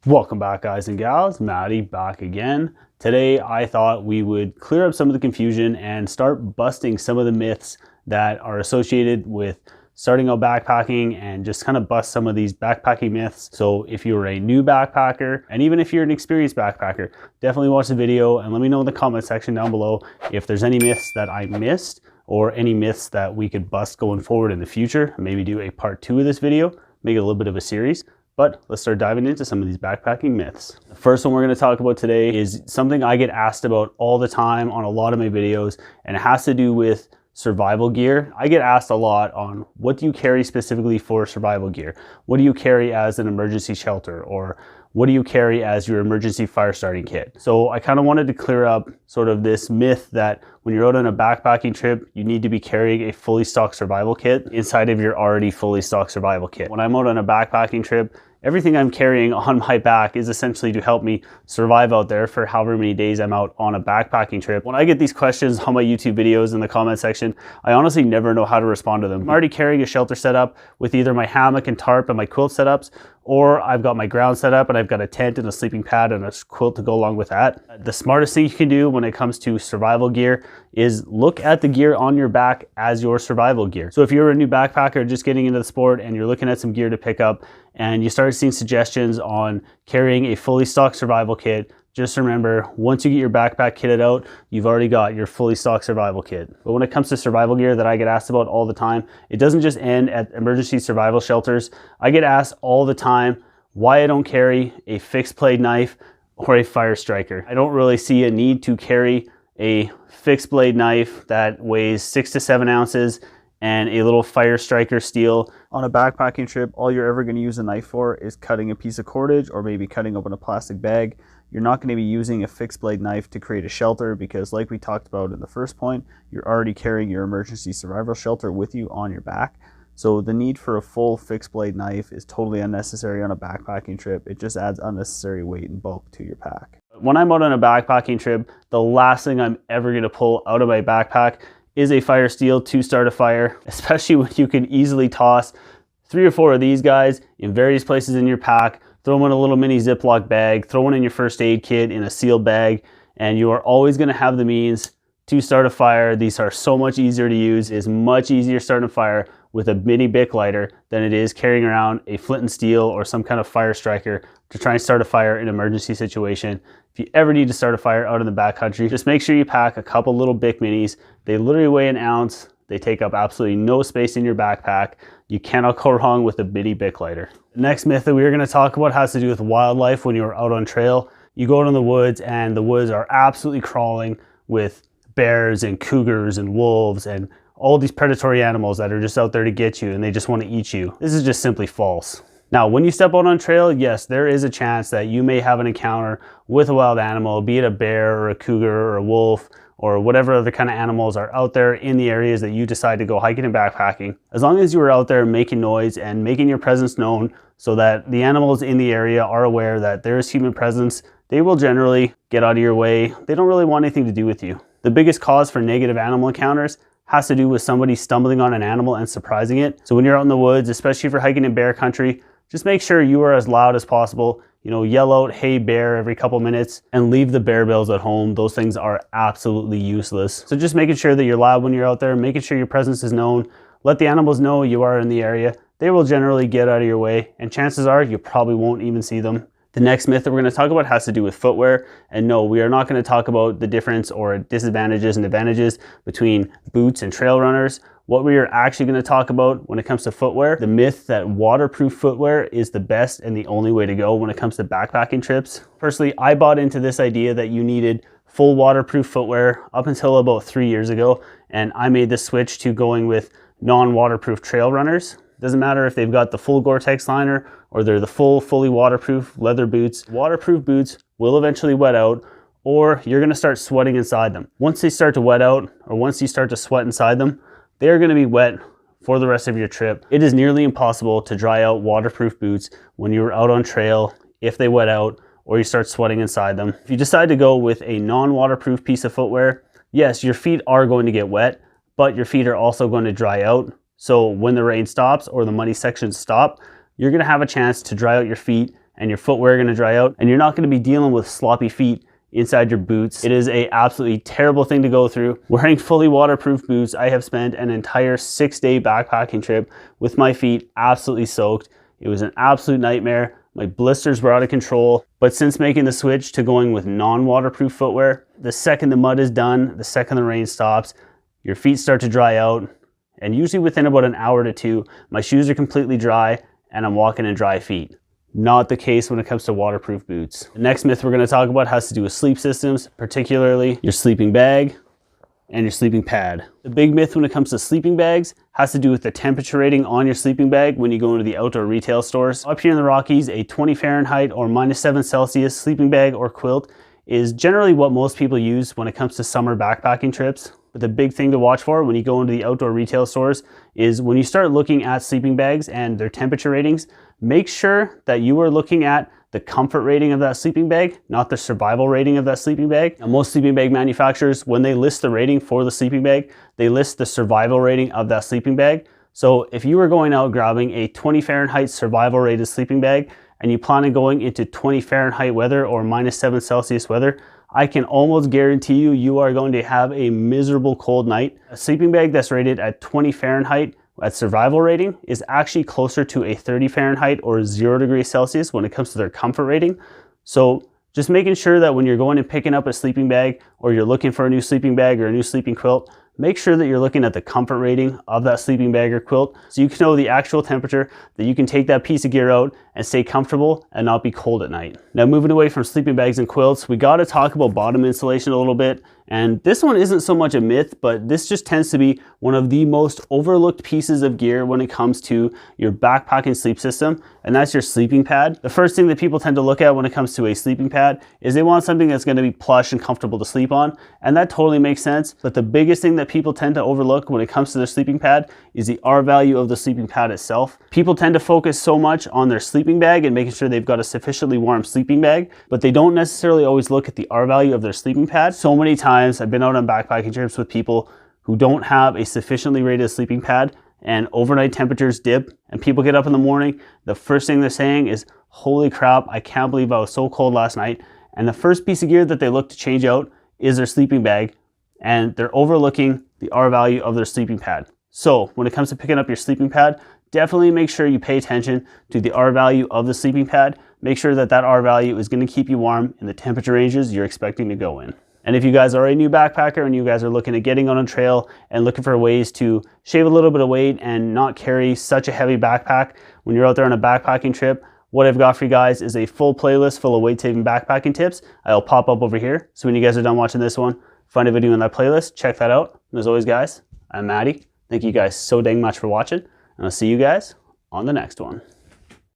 Welcome back, guys and gals. Matty back again. Today I thought we would clear up some of the confusion and start busting some of the myths that are associated with starting out backpacking, and just kind of bust some of these backpacking myths. So if you're a new backpacker, and even if you're an experienced backpacker, definitely watch the video and let me know in the comment section down below if there's any myths that I missed or any myths that we could bust going forward in the future. Maybe do a part 2 of this video, make it a little bit of a series. But let's start diving into some of these backpacking myths. The first one we're going to talk about today is something I get asked about all the time on a lot of my videos, and it has to do with survival gear. I get asked a lot on what do you carry specifically for survival gear? What do you carry as an emergency shelter? Or what do you carry as your emergency fire starting kit? So I kind of wanted to clear up sort of this myth that when you're out on a backpacking trip, you need to be carrying a fully stocked survival kit inside of your already fully stocked survival kit. When I'm out on a backpacking trip, everything I'm carrying on my back is essentially to help me survive out there for however many days I'm out on a backpacking trip. When I get these questions on my YouTube videos in the comment section, I honestly never know how to respond to them. I'm already carrying a shelter setup with either my hammock and tarp and my quilt setups, or I've got my ground set up and I've got a tent and a sleeping pad and a quilt to go along with that. The smartest thing you can do when it comes to survival gear is look at the gear on your back as your survival gear. So if you're a new backpacker just getting into the sport and you're looking at some gear to pick up and you start seeing suggestions on carrying a fully stocked survival kit, just remember, once you get your backpack kitted out, you've already got your fully stocked survival kit. But when it comes to survival gear that I get asked about all the time, it doesn't just end at emergency survival shelters. I get asked all the time why I don't carry a fixed blade knife or a fire striker. I don't really see a need to carry a fixed blade knife that weighs 6 to 7 ounces and a little fire striker steel. On a backpacking trip, all you're ever going to use a knife for is cutting a piece of cordage or maybe cutting open a plastic bag. You're not going to be using a fixed blade knife to create a shelter because, like we talked about in the first point, you're already carrying your emergency survival shelter with you on your back. So the need for a full fixed blade knife is totally unnecessary on a backpacking trip. It just adds unnecessary weight and bulk to your pack. When I'm out on a backpacking trip, the last thing I'm ever going to pull out of my backpack is a fire steel to start a fire, especially when you can easily toss 3 or 4 of these guys in various places in your pack, throw them in a little mini Ziploc bag, throw one in your first aid kit in a sealed bag, and you are always going to have the means to start a fire. These are so much easier to use. It's much easier starting a fire with a mini Bic lighter than it is carrying around a flint and steel or some kind of fire striker to try and start a fire in an emergency situation. If you ever need to start a fire out in the backcountry, just make sure you pack a couple little Bic minis. They literally weigh an ounce. They take up absolutely no space in your backpack. You cannot go wrong with a mini Bic lighter. The next myth that we're going to talk about has to do with wildlife when you're out on trail. You go out in the woods and the woods are absolutely crawling with bears and cougars and wolves and all these predatory animals that are just out there to get you and they just want to eat you. This is just simply false. Now, when you step out on trail, yes, there is a chance that you may have an encounter with a wild animal, be it a bear or a cougar or a wolf or whatever other kind of animals are out there in the areas that you decide to go hiking and backpacking. As long as you are out there making noise and making your presence known so that the animals in the area are aware that there is human presence, they will generally get out of your way. They don't really want anything to do with you. The biggest cause for negative animal encounters has to do with somebody stumbling on an animal and surprising it. So when you're out in the woods, especially if you're hiking in bear country, just make sure you are as loud as possible. You know, yell out, "Hey bear," every couple minutes and leave the bear bells at home. Those things are absolutely useless. So just making sure that you're loud when you're out there, making sure your presence is known. Let the animals know you are in the area. They will generally get out of your way, and chances are you probably won't even see them. The next myth that we're going to talk about has to do with footwear. And no, we are not going to talk about the difference or disadvantages and advantages between boots and trail runners. What we are actually going to talk about when it comes to footwear, the myth that waterproof footwear is the best and the only way to go when it comes to backpacking trips. Personally, I bought into this idea that you needed full waterproof footwear up until about 3 years ago. And I made the switch to going with non-waterproof trail runners. Doesn't matter if they've got the full Gore-Tex liner or they're the fully waterproof leather boots. Waterproof boots will eventually wet out, or you're gonna start sweating inside them. Once they start to wet out, or once you start to sweat inside them, they're gonna be wet for the rest of your trip. It is nearly impossible to dry out waterproof boots when you're out on trail if they wet out or you start sweating inside them. If you decide to go with a non-waterproof piece of footwear, yes, your feet are going to get wet, but your feet are also going to dry out. So when the rain stops or the muddy sections stop, you're going to have a chance to dry out your feet and your footwear are going to dry out, and you're not going to be dealing with sloppy feet inside your boots. It is a absolutely terrible thing to go through. Wearing fully waterproof boots, I have spent an entire 6-day backpacking trip with my feet absolutely soaked. It was an absolute nightmare. My blisters were out of control. But since making the switch to going with non-waterproof footwear, the second the mud is done, the second the rain stops, your feet start to dry out. And usually within about an hour to two, my shoes are completely dry and I'm walking in dry feet. Not the case when it comes to waterproof boots. The next myth we're going to talk about has to do with sleep systems, particularly your sleeping bag and your sleeping pad. The big myth when it comes to sleeping bags has to do with the temperature rating on your sleeping bag when you go into the outdoor retail stores. Up here in the Rockies, a 20 Fahrenheit or -7 Celsius sleeping bag or quilt is generally what most people use when it comes to summer backpacking trips. But the big thing to watch for when you go into the outdoor retail stores is when you start looking at sleeping bags and their temperature ratings, make sure that you are looking at the comfort rating of that sleeping bag, not the survival rating of that sleeping bag. Now, most sleeping bag manufacturers, when they list the rating for the sleeping bag, they list the survival rating of that sleeping bag. So if you were going out grabbing a 20 Fahrenheit survival rated sleeping bag and you plan on going into 20 Fahrenheit weather or -7 Celsius weather, I can almost guarantee you, you are going to have a miserable cold night. A sleeping bag that's rated at 20 Fahrenheit at survival rating is actually closer to a 30 Fahrenheit or 0 degrees Celsius when it comes to their comfort rating. So just making sure that when you're going and picking up a sleeping bag or you're looking for a new sleeping bag or a new sleeping quilt, make sure that you're looking at the comfort rating of that sleeping bag or quilt so you can know the actual temperature that you can take that piece of gear out and stay comfortable and not be cold at night. Now, moving away from sleeping bags and quilts, we got to talk about bottom insulation a little bit. And this one isn't so much a myth, but this just tends to be one of the most overlooked pieces of gear when it comes to your backpacking sleep system, and that's your sleeping pad. The first thing that people tend to look at when it comes to a sleeping pad is they want something that's going to be plush and comfortable to sleep on, and that totally makes sense. But the biggest thing that people tend to overlook when it comes to their sleeping pad is the R value of the sleeping pad itself. People tend to focus so much on their sleeping bag and making sure they've got a sufficiently warm sleeping bag, but they don't necessarily always look at the R value of their sleeping pad. So many times I've been out on backpacking trips with people who don't have a sufficiently rated sleeping pad, and overnight temperatures dip and people get up in the morning. The first thing they're saying is, holy crap, I can't believe I was so cold last night. And the first piece of gear that they look to change out is their sleeping bag, and they're overlooking the R value of their sleeping pad. So when it comes to picking up your sleeping pad, definitely make sure you pay attention to the R value of the sleeping pad. Make sure that that R value is going to keep you warm in the temperature ranges you're expecting to go in. And if you guys are a new backpacker and you guys are looking at getting on a trail and looking for ways to shave a little bit of weight and not carry such a heavy backpack when you're out there on a backpacking trip, what I've got for you guys is a full playlist full of weight-saving backpacking tips. I'll pop up over here. So when you guys are done watching this one, find a video in that playlist, check that out. And as always, guys, I'm Matty. Thank you guys so dang much for watching, and I'll see you guys on the next one.